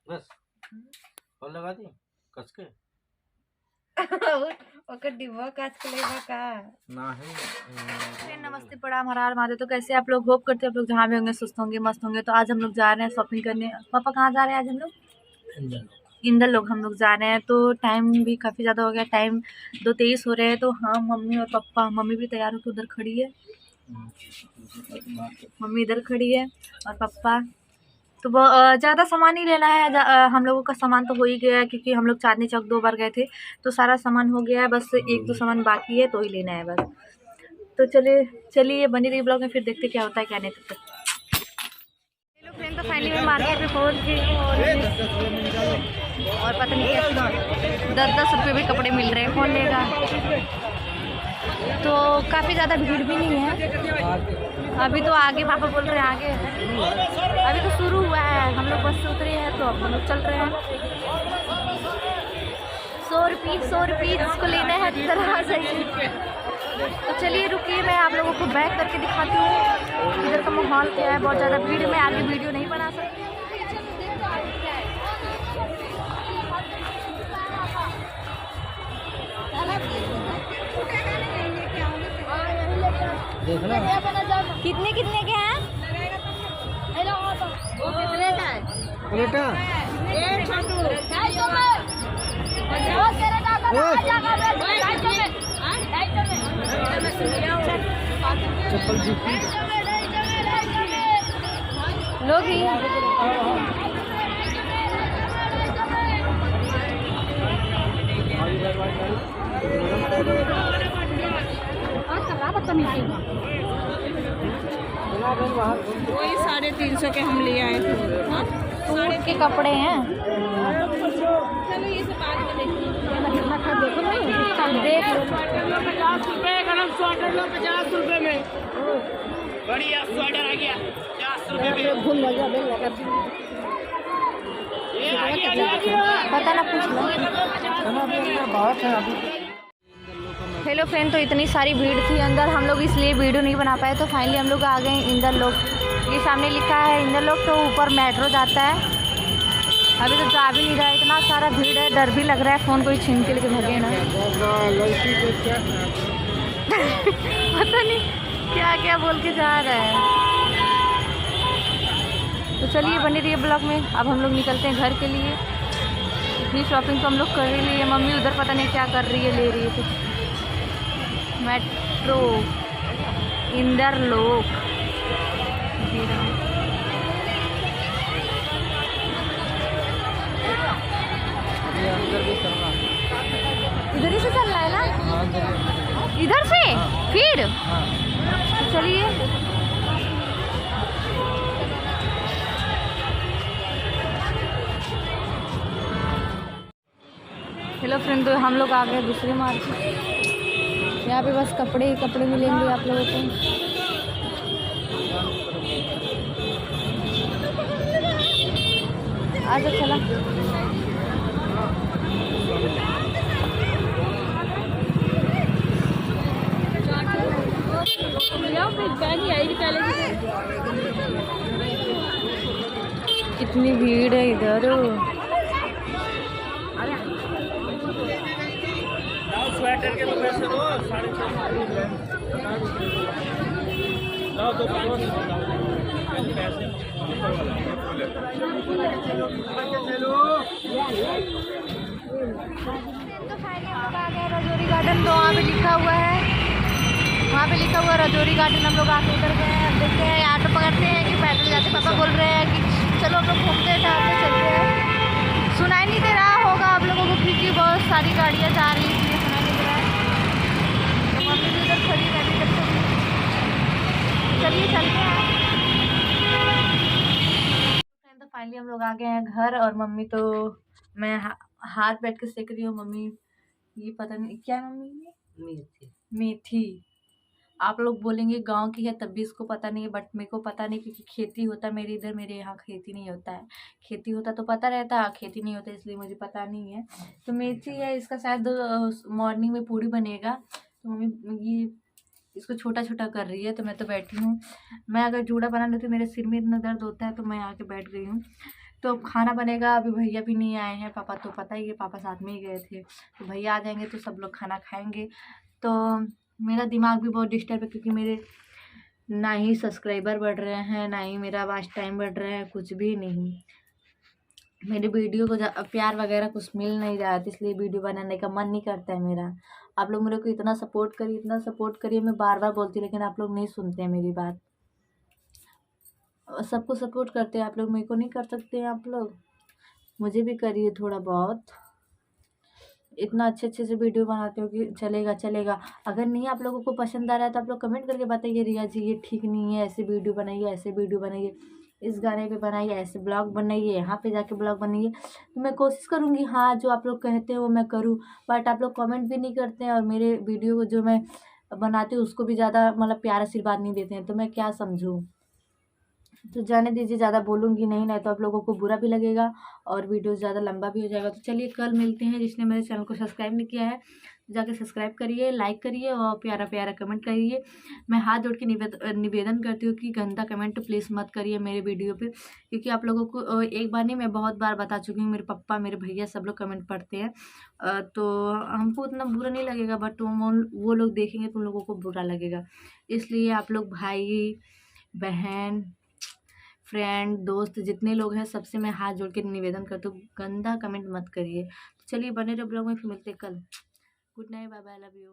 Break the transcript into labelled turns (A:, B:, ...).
A: बस और लगा दी कस के
B: ओकर डिब्बा काच के लेबा का
A: ना है।
B: नमस्ते प्रणाम हर हर महादेव। तो कैसे आप लोग, होप करते हैं आप लोग जहाँ भी होंगे सुस्त होंगे, मस्त होंगे। तो आज हम लोग जा रहे हैं शॉपिंग करने। पापा कहाँ जा रहे हैं आज हम लोग? इंदर लोग हम लोग जा रहे हैं। तो टाइम भी काफ़ी ज़्यादा हो गया, टाइम 2:23 हो रहे हैं। तो हाँ, मम्मी और पापा, मम्मी भी तैयार होकर उधर खड़ी है, मम्मी इधर खड़ी है और पापा। तो ज़्यादा सामान ही लेना है। हम लोगों का सामान तो हो ही गया है, क्योंकि हम लोग चांदनी चौक 2 बार गए थे, तो सारा सामान हो गया है। बस 1-2 सामान बाकी है, तो ही लेना है बस। तो चलिए बनी रही ब्लॉग में, फिर देखते क्या होता है क्या नहीं। तब तक हेलो फ्रेंड, तो फाइनली मैं मार्केट में पहुंच गई और पता नहीं क्या 10-10 रुपये भी कपड़े मिल रहे हैं, कौन लेगा। तो काफ़ी ज़्यादा भीड़ भी नहीं है अभी। तो आगे पापा बोल रहे हैं आगे, अभी तो शुरू हुआ है। हम लोग बस से उतरे हैं, तो अब हम लोग चल रहे हैं। 100 रुपये जिसको लेना है तरह जाइए। तो चलिए रुकिए, मैं आप लोगों को बैक करके दिखाती हूँ इधर का माहौल क्या है। बहुत ज़्यादा भीड़ में आगे वीडियो नहीं बना सकती। कितने कितने के हैं? लोग ही
C: वही 350 के हम ले आए थे।
B: सूट के कपड़े हैं।
C: चलो ये सब बाद में देखो
B: नहीं देख
D: 50 रुपए गरम स्वेटर लो, 50 रुपए में बढ़िया स्वेटर आ गया 50 रुपए में। ये आ गया
B: पता ना पूछ लो। हेलो फ्रेंड, तो इतनी सारी भीड़ थी अंदर, हम लोग इसलिए वीडियो नहीं बना पाए। तो फाइनली हम लोग आ गए इंदर लोग। ये सामने लिखा है इंदर लोग, तो ऊपर मेट्रो जाता है। अभी तो जा भी नहीं रहा है, इतना सारा भीड़ है, डर भी लग रहा है। फ़ोन कोई छीन के लेके भागे ना पता नहीं क्या क्या बोल के जा रहा है। तो चलिए बनी रही है ब्लॉग में। अब हम लोग निकलते हैं घर के लिए। इतनी शॉपिंग तो हम लोग कर ही ली है। मम्मी उधर पता नहीं क्या कर रही है, ले रही है कुछ। मेट्रो इंदर लोग इधर ही से चल रहा है ना, इधर से फिर तो चलिए। हेलो फ्रेंड, तो हम लोग आ गए दूसरे मार्केट। यहाँ पे बस कपड़े ही कपड़े मिलेंगे आप लोगों को। आजा चला। कितनी भीड़ है इधर।
D: स्वेटर के तो पैसे दो
B: तो फाइनली हम लोग आ गए रजौरी गार्डन। तो वहाँ पे लिखा हुआ है, वहाँ पे लिखा हुआ रजौरी गार्डन। हम लोग आके उतर गए हैं। अब देखते हैं ऑटो पकड़ते हैं कि पैदल जाते। पापा बोल रहे हैं कि चलो हम लोग घूमते टहलते चलते हैं। सुनाई नहीं दे रहा होगा आप लोगों को, क्योंकि बहुत सारी गाड़ियाँ जा रही है, इसलिए सुनाई नहीं दे रहा है। तो मम्मी भी उधर खड़ी रहती तब तक। चलिए चलते हैं। तो फाइनली हम लोग आ गए हैं घर। और मम्मी तो मैं हाथ बैठ के सेक रही हूँ। मम्मी ये पता नहीं क्या है मम्मी, ये मेथी। आप लोग बोलेंगे गांव की है तब भी इसको पता नहीं है, बट मेरे को पता नहीं, क्योंकि खेती होता है मेरे इधर, मेरे यहाँ खेती नहीं होता है। खेती होता तो पता रहता, खेती नहीं होता इसलिए मुझे पता नहीं है। तो मेथी है, इसका शायद मॉर्निंग में पूड़ी बनेगा। तो मम्मी ये इसको छोटा छोटा कर रही है। तो मैं तो बैठी हूँ। मैं अगर जूड़ा बना लेती तो मेरे सिर में इतना दर्द होता है, तो मैं आके बैठ गई हूँ। तो अब खाना बनेगा। अभी भैया भी नहीं आए हैं, पापा तो पता ही है, पापा साथ में ही गए थे। तो भैया आ जाएंगे तो सब लोग खाना खाएंगे। तो मेरा दिमाग भी बहुत डिस्टर्ब है, क्योंकि मेरे ना ही सब्सक्राइबर बढ़ रहे हैं, ना ही मेरा वॉच टाइम बढ़ रहा है, कुछ भी नहीं। मेरी वीडियो को प्यार वगैरह कुछ मिल नहीं रहा है, तो इसलिए वीडियो बनाने का मन नहीं करता है मेरा। आप लोग मेरे को इतना सपोर्ट करिए, इतना सपोर्ट करिए। मैं बार बार बोलती हूँ, लेकिन आप लोग नहीं सुनते हैं मेरी बात। सबको सपोर्ट करते हैं आप लोग, मेरे को नहीं कर सकते हैं आप लोग? मुझे भी करिए थोड़ा बहुत। इतना अच्छे अच्छे से वीडियो बनाते हो कि चलेगा चलेगा। अगर नहीं आप लोगों को पसंद आ रहा है तो आप लोग कमेंट करके बताइए, रिया जी ये ठीक नहीं है, ऐसे वीडियो बनाइए, ऐसे वीडियो बनाइए, इस गाने पे बनाइए, ऐसे ब्लॉग बनाइए, यहाँ पे जाके ब्लॉग बनाइए। तो मैं कोशिश करूँगी, हाँ, जो आप लोग कहते हो वो मैं करूँ। बट आप लोग कमेंट भी नहीं करते हैं, और मेरे वीडियो को जो मैं बनाती हूँ उसको भी ज़्यादा मतलब प्यार आशीर्वाद नहीं देते हैं। तो मैं क्या समझूँ? तो जाने दीजिए, ज़्यादा बोलूँगी नहीं, नहीं तो आप लोगों को बुरा भी लगेगा और वीडियो ज़्यादा लंबा भी हो जाएगा। तो चलिए कल मिलते हैं। जिसने मेरे चैनल को सब्सक्राइब नहीं किया है जाके सब्सक्राइब करिए, लाइक करिए और प्यारा प्यारा कमेंट करिए। मैं हाथ जोड़ के निवेदन करती हूँ कि गंदा कमेंट प्लीज़ मत करिए मेरे वीडियो पे, क्योंकि आप लोगों को एक बार नहीं, मैं बहुत बार बता चुकी हूँ। मेरे पापा, मेरे भैया सब लोग कमेंट पढ़ते हैं। तो हमको उतना बुरा नहीं लगेगा, बट वो लोग देखेंगे तो उन लोगों को बुरा लगेगा। इसलिए आप लोग भाई बहन फ्रेंड दोस्त जितने लोग हैं सबसे मैं हाथ जोड़ के निवेदन करती हूँ, गंदा कमेंट मत करिए। तो चलिए बने रहो ब्लॉग में, फिर मिलते हैं कल। Good night, bye bye, love you.